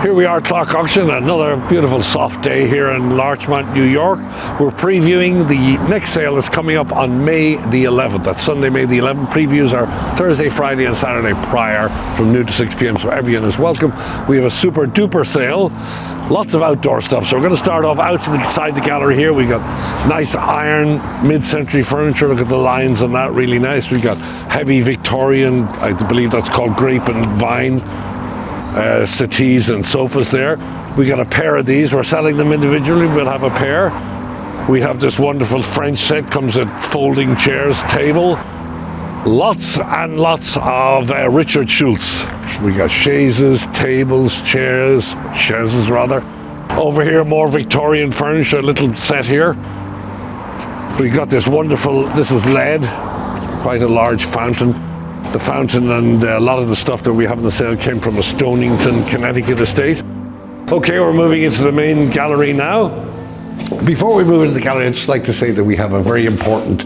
Here we are, Clock Auction, another beautiful soft day here in Larchmont, New York. We're previewing the next sale that's coming up on May the 11th. That's Sunday, May the 11th. Previews are Thursday, Friday and Saturday prior from noon to 6 p.m. so everyone is welcome. We have a super duper sale. Lots of outdoor stuff. So we're going to start off outside the gallery here. We got nice iron mid-century furniture. Look at the lines on that, really nice. We got heavy Victorian, I believe that's called grape and vine. Settees and sofas there. We got a pair of these. We're selling them individually. We'll have a pair. We have this wonderful French set. Comes with folding chairs, table. Lots and lots of Richard Schultz. We got chaises, tables, chaises rather. Over here, more Victorian furniture. A little set here. We got this wonderful. This is lead. Quite a large fountain. The fountain and a lot of the stuff that we have in the sale came from a Stonington, Connecticut estate. Okay, we're moving into the main gallery now. Before we move into the gallery, I'd just like to say that we have a very important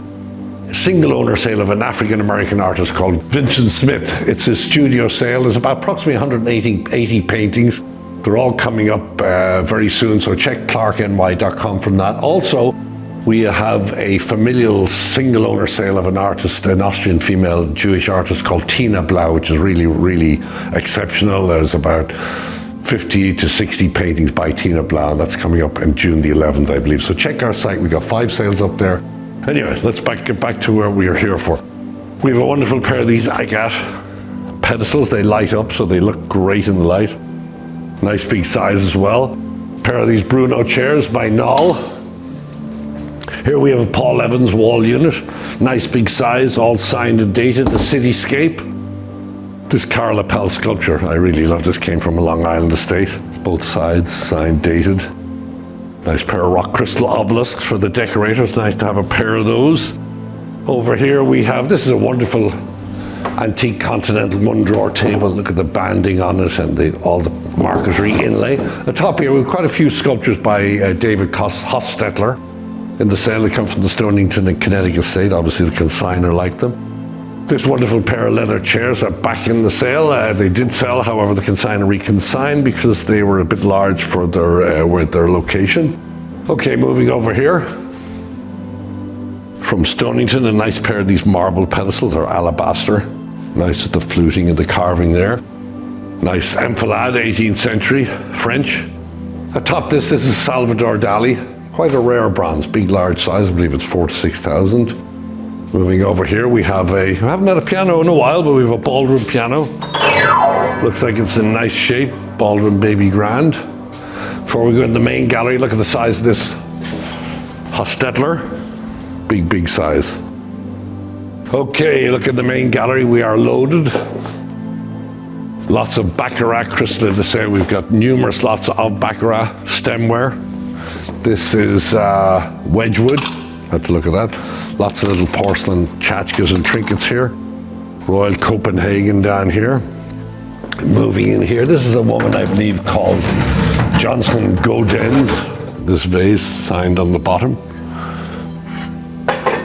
single owner sale of an African-American artist called Vincent Smith. It's his studio sale. There's about approximately 180 paintings. They're all coming up very soon, so check clarkny.com from that. Also, we have a familial single owner sale of an artist, an Austrian female Jewish artist called Tina Blau, which is really, really exceptional. There's about 50 to 60 paintings by Tina Blau, and that's coming up on June the 11th, I believe. So check our site. We got 5 sales up there. Anyway, let's get back to where we are here for. We have a wonderful pair of these agate pedestals. They light up, so they look great in the light. Nice big size as well. Pair of these Bruno chairs by Knoll. Here we have a Paul Evans wall unit. Nice big size, all signed and dated. The Cityscape. This Carl Appel sculpture, I really love this. Came from a Long Island estate. Both sides, signed, dated. Nice pair of rock crystal obelisks for the decorators. Nice to have a pair of those. Over here we have, this is a wonderful antique continental one-drawer table. Look at the banding on it and all the marquetry inlay. At top here we have quite a few sculptures by David Hostetler. In the sale, they come from the Stonington and Connecticut estate. Obviously, the consignor liked them. This wonderful pair of leather chairs are back in the sale. They did sell, however, the consignor reconsigned because they were a bit large for their location. Okay, moving over here. From Stonington, a nice pair of these marble pedestals, or alabaster. Nice with the fluting and the carving there. Nice enfilade, 18th century, French. Atop this is Salvador Dali. Quite a rare bronze, big, large size. I believe it's 4,000 to 6,000. Moving over here, we haven't had a piano in a while, but we have a Baldwin piano. Looks like it's in nice shape. Baldwin Baby Grand. Before we go in the main gallery, look at the size of this Hostetler. Big, big size. Okay, look at the main gallery. We are loaded. Lots of Baccarat crystal in the sale. We've got numerous lots of Baccarat stemware. This is Wedgwood. Have to look at that. Lots of little porcelain tchotchkes and trinkets here. Royal Copenhagen down here. Moving in here, this is a woman I believe called Johnson Gaudens. This vase signed on the bottom.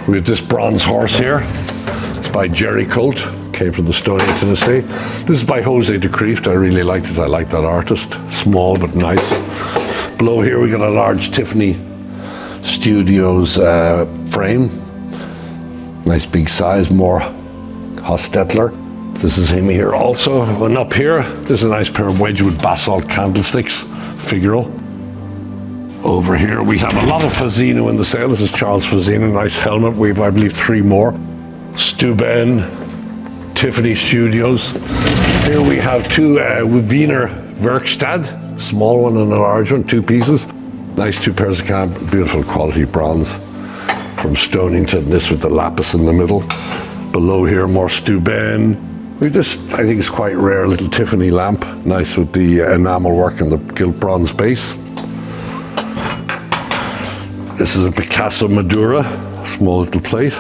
We have this bronze horse here. It's by Jerry Colt. Came from the Stonington estate. This is by Jose de Kreeft. I really like this. I like that artist. Small but nice. Below here we got a large Tiffany Studios frame. Nice big size, more Hostetler. This is him here also. And up here, this is a nice pair of Wedgwood basalt candlesticks, Figaro. Over here we have a lot of Fazzino in the sale. This is Charles Fazzino, nice helmet. We have, I believe, 3 more. Steuben, Tiffany Studios. Here we have 2 Wiener Werkstatt. Small one and a large one, 2 pieces. Nice 2 pairs of beautiful quality bronze from Stonington. This with the lapis in the middle. Below here, more Steuben. I think it's quite rare, little Tiffany lamp. Nice with the enamel work and the gilt bronze base. This is a Picasso Madura, small little plate.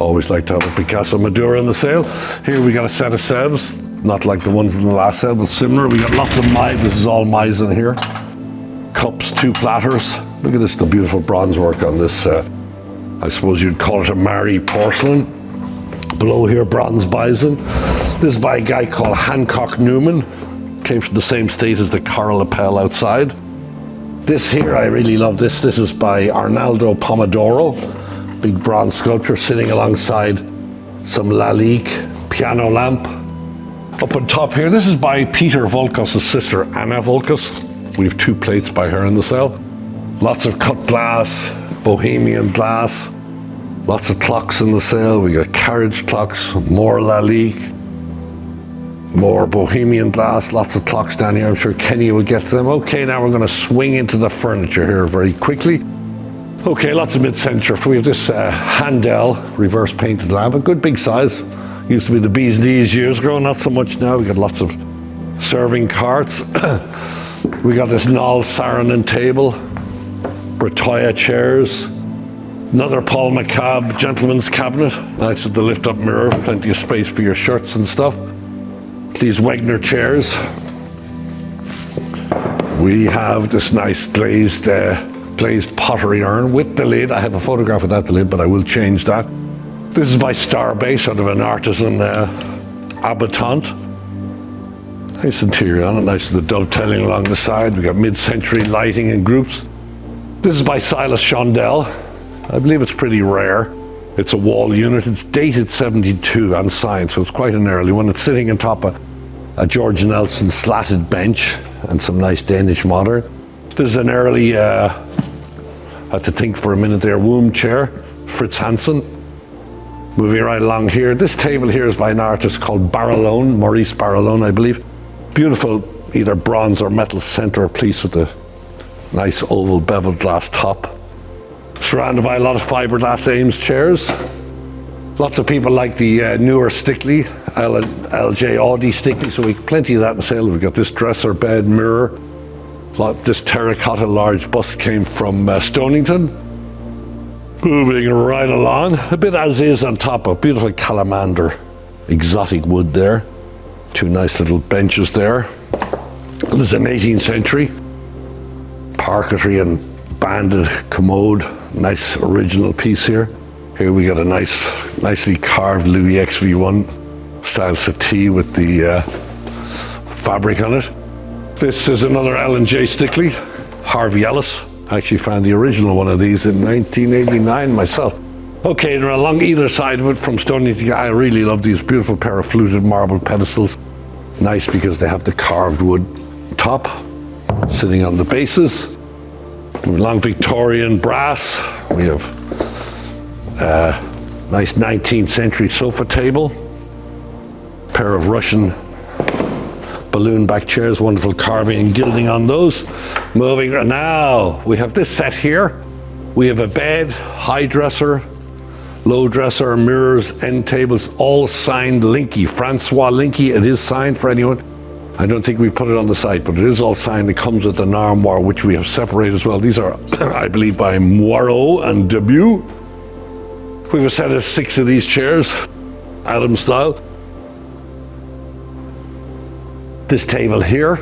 Always like to have a Picasso Madura in the sale. Here we got a set of Sevres. Not like the ones in the last set, but similar. We got lots of this is all Meissen here. Cups, 2 platters. Look at this, the beautiful bronze work on this. I suppose you'd call it a Mari porcelain. Below here, bronze bison. This is by a guy called Hancock Newman. Came from the same state as the coral lapel outside. This here, I really love this. This is by Arnaldo Pomodoro. Big bronze sculpture sitting alongside some Lalique piano lamp. Up on top here, this is by Peter Volkos' sister, Anna Volkos. We have 2 plates by her in the sale. Lots of cut glass, bohemian glass. Lots of clocks in the sale. We got carriage clocks, more Lalique, more bohemian glass, lots of clocks down here. I'm sure Kenny will get to them. Okay, now we're going to swing into the furniture here very quickly. Okay, lots of mid-century. We have this Handel reverse painted lamp, a good big size. Used to be the bee's knees years ago, not so much now. We got lots of serving carts. We got this Noll Saarinen table, Bertoya chairs, another Paul McCabe gentleman's cabinet. Nice with the lift-up mirror, plenty of space for your shirts and stuff. These Wegner chairs. We have this nice glazed pottery urn with the lid. I have a photograph without the lid, but I will change that. This is by Starbase, sort of an artisan habitant. Nice interior on it, nice with the dovetailing along the side. We got mid-century lighting in groups. This is by Silas Shondell. I believe it's pretty rare. It's a wall unit. It's dated 72 and signed, so it's quite an early one. It's sitting on top of a George Nelson slatted bench and some nice Danish modern. This is an early, I had to think for a minute there, womb chair, Fritz Hansen. Moving right along here. This table here is by an artist called Barralone, Maurice Barralone, I believe. Beautiful, either bronze or metal centerpiece with a nice oval beveled glass top. Surrounded by a lot of fiberglass Ames chairs. Lots of people like the newer Stickley, LJ Audi Stickley, so we plenty of that in sale. We've got this dresser, bed, mirror. This terracotta large bust came from Stonington. Moving right along, a bit as is on top of beautiful calamander, exotic wood there. 2 nice little benches there. There's an 18th century parquetry and banded commode. Nice original piece here. Here we got a nicely carved Louis XV1 style settee with the fabric on it. This is another L&J Stickley, Harvey Ellis. I actually found the original one of these in 1989 myself. Okay, and along either side of it from Stonington, I really love these beautiful pair of fluted marble pedestals. Nice because they have the carved wood top sitting on the bases. Long Victorian brass. We have nice 19th century sofa table. Pair of Russian balloon back chairs, wonderful carving and gilding on those. Moving now, we have this set here. We have a bed, high dresser, low dresser, mirrors, end tables, all signed Linky. Francois Linky, it is signed for anyone. I don't think we put it on the site, but it is all signed. It comes with an armoire, which we have separated as well. These are, I believe, by Moirot and Debut. We have a set of 6 of these chairs, Adam style. This table here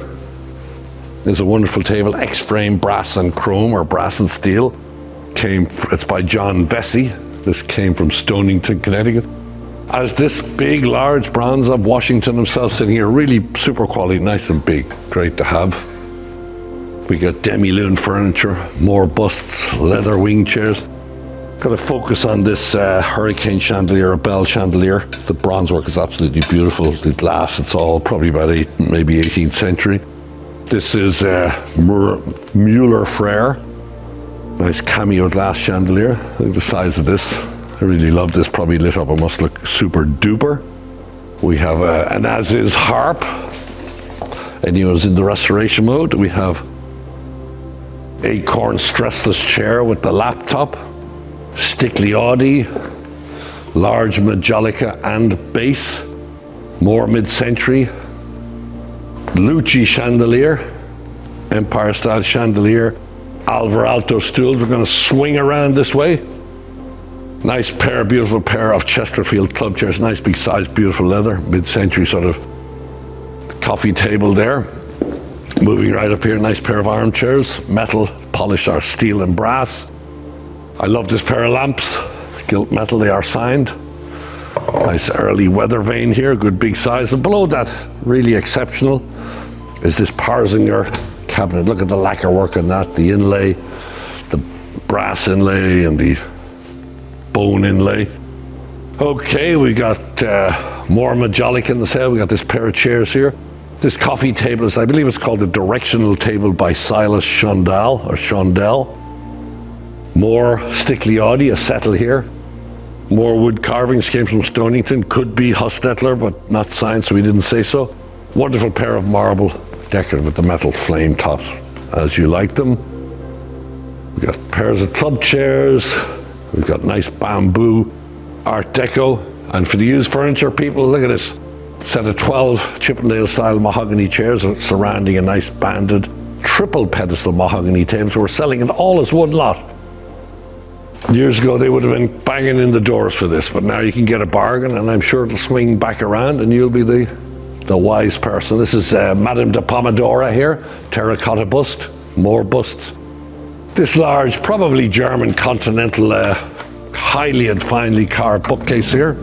is a wonderful table, X-frame brass and chrome, or brass and steel. It's by John Vesey. This came from Stonington, Connecticut. As this big, large bronze of Washington himself sitting here, really super quality, nice and big, great to have. We got demi-lune furniture, more busts, leather wing chairs. Got to focus on this hurricane chandelier, a bell chandelier. The bronze work is absolutely beautiful. The glass, it's all probably about maybe 18th century. This is Mueller Frere. Nice cameo glass chandelier. Look at the size of this. I really love this, probably lit up. It must look super duper. We have an as-is harp. Anyone's in the restoration mode. We have Acorn stressless chair with the laptop. Stickley Audi, large Majolica and base, more mid-century, Lucci chandelier, Empire style chandelier, Alvar Aalto stools. We're going to swing around this way. Nice pair, beautiful pair of Chesterfield club chairs, nice big size, beautiful leather, mid-century sort of coffee table there. Moving right up here, nice pair of armchairs, metal, polished or steel and brass. I love this pair of lamps, gilt metal, they are signed. Nice early weather vane here, good big size. And below that, really exceptional, is this Parzinger cabinet. Look at the lacquer work on that, the inlay, the brass inlay and the bone inlay. Okay, we got more Majolic in the sale. We got this pair of chairs here. This coffee table is, I believe it's called the Directional Table by Silas Shondell. More Stickley Audi, a settle here. More wood carvings came from Stonington. Could be Hostetler, but not signed, so we didn't say so. Wonderful pair of marble decorative with the metal flame tops, as you like them. We got pairs of club chairs. We've got nice bamboo Art Deco. And for the used furniture people, look at this. Set of 12 Chippendale style mahogany chairs surrounding a nice banded triple pedestal mahogany table. So we're selling it all as one lot. Years ago they would have been banging in the doors for this, but now you can get a bargain, and I'm sure it'll swing back around and you'll be the wise person. This is Madame de Pomodora here, terracotta bust, more busts. This large, probably German continental, highly and finely carved bookcase here.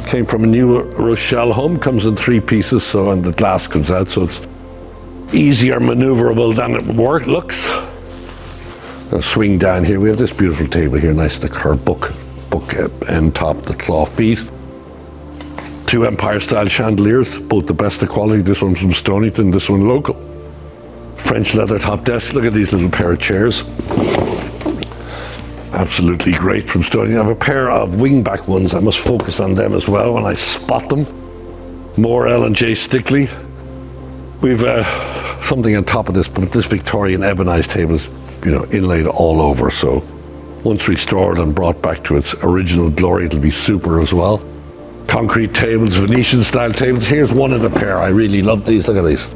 Came from a New Rochelle home, comes in 3 pieces, so, and the glass comes out, so it's easier maneuverable than it looks. I'll swing down here. We have this beautiful table here, nice the curved book end top, the claw feet. 2 Empire style chandeliers, both the best of quality. This one's from Stonington, this one local. French leather top desk. Look at these little pair of chairs. Absolutely great from Stonington. I have a pair of wingback ones. I must focus on them as well when I spot them. More L&J Stickley. We've something on top of this, but this Victorian ebonized table is, inlaid all over. So once restored and brought back to its original glory, it'll be super as well. Concrete tables, Venetian style tables. Here's one of the pair. I really love these. Look at these.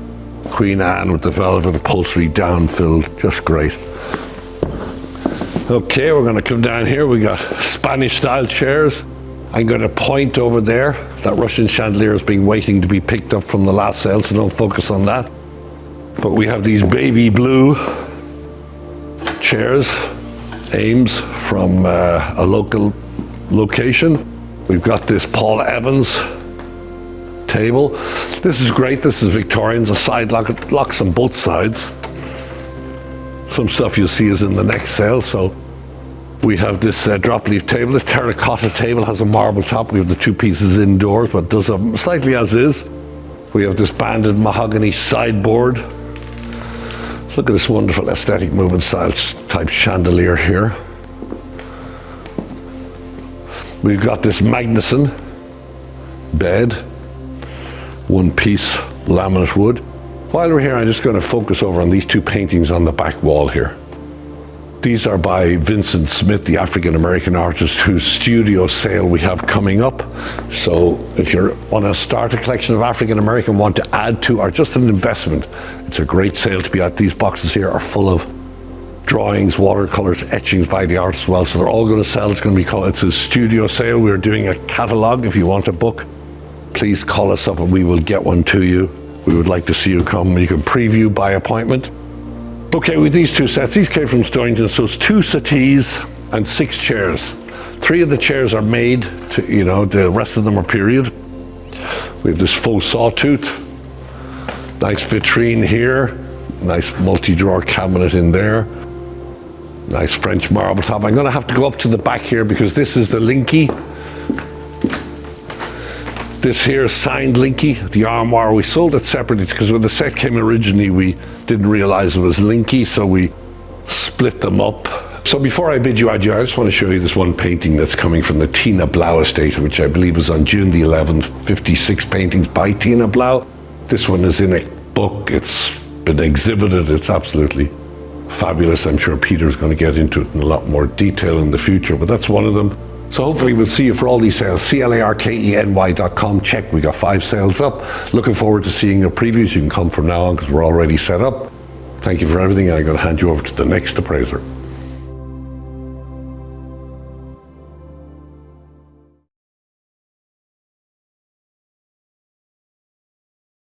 Queen Anne with the velvet upholstery down-filled. Just great. Okay, we're going to come down here. We got Spanish style chairs. I'm going to point over there. That Russian chandelier is waiting to be picked up from the last sale, so don't focus on that. But we have these baby blue chairs, Ames, from a local location. We've got this Paul Evans table. This is great. This is Victorian. A side lock. It locks on both sides. Some stuff you'll see is in the next sale. So we have this drop leaf table. This terracotta table has a marble top. We have the 2 pieces indoors, but does them slightly as is. We have this banded mahogany sideboard. Look at this wonderful aesthetic movement style type chandelier here. We've got this Magnuson bed, 1-piece laminate wood. While we're here, I'm just going to focus over on these 2 paintings on the back wall here. These are by Vincent Smith, the African-American artist whose studio sale we have coming up. So if you want to start a collection of African-American, want to add to, or just an investment, it's a great sale to be at. These boxes here are full of drawings, watercolors, etchings by the artist as well. So they're all going to sell. It's a studio sale. We're doing a catalog. If you want a book, please call us up and we will get one to you. We would like to see you come. You can preview by appointment. Okay, with these 2 sets, these came from Stonington, so it's 2 settees and 6 chairs. 3 of the chairs are made to, the rest of them are period. We have this faux sawtooth, nice vitrine here, nice multi-drawer cabinet in there, nice French marble top. I'm going to have to go up to the back here because this is the Linky. This here is signed Linky, the armoire. We sold it separately because when the set came originally, we didn't realize it was Linky, so we split them up. So before I bid you adieu, I just want to show you this one painting that's coming from the Tina Blau estate, which I believe is on June the 11th, 56 paintings by Tina Blau. This one is in a book. It's been exhibited. It's absolutely fabulous. I'm sure Peter's going to get into it in a lot more detail in the future, but that's one of them. So hopefully we'll see you for all these sales. CLARKENY.com. Check, we got 5 sales up. Looking forward to seeing your previews. You can come from now on because we're already set up. Thank you for everything, and I'm going to hand you over to the next appraiser.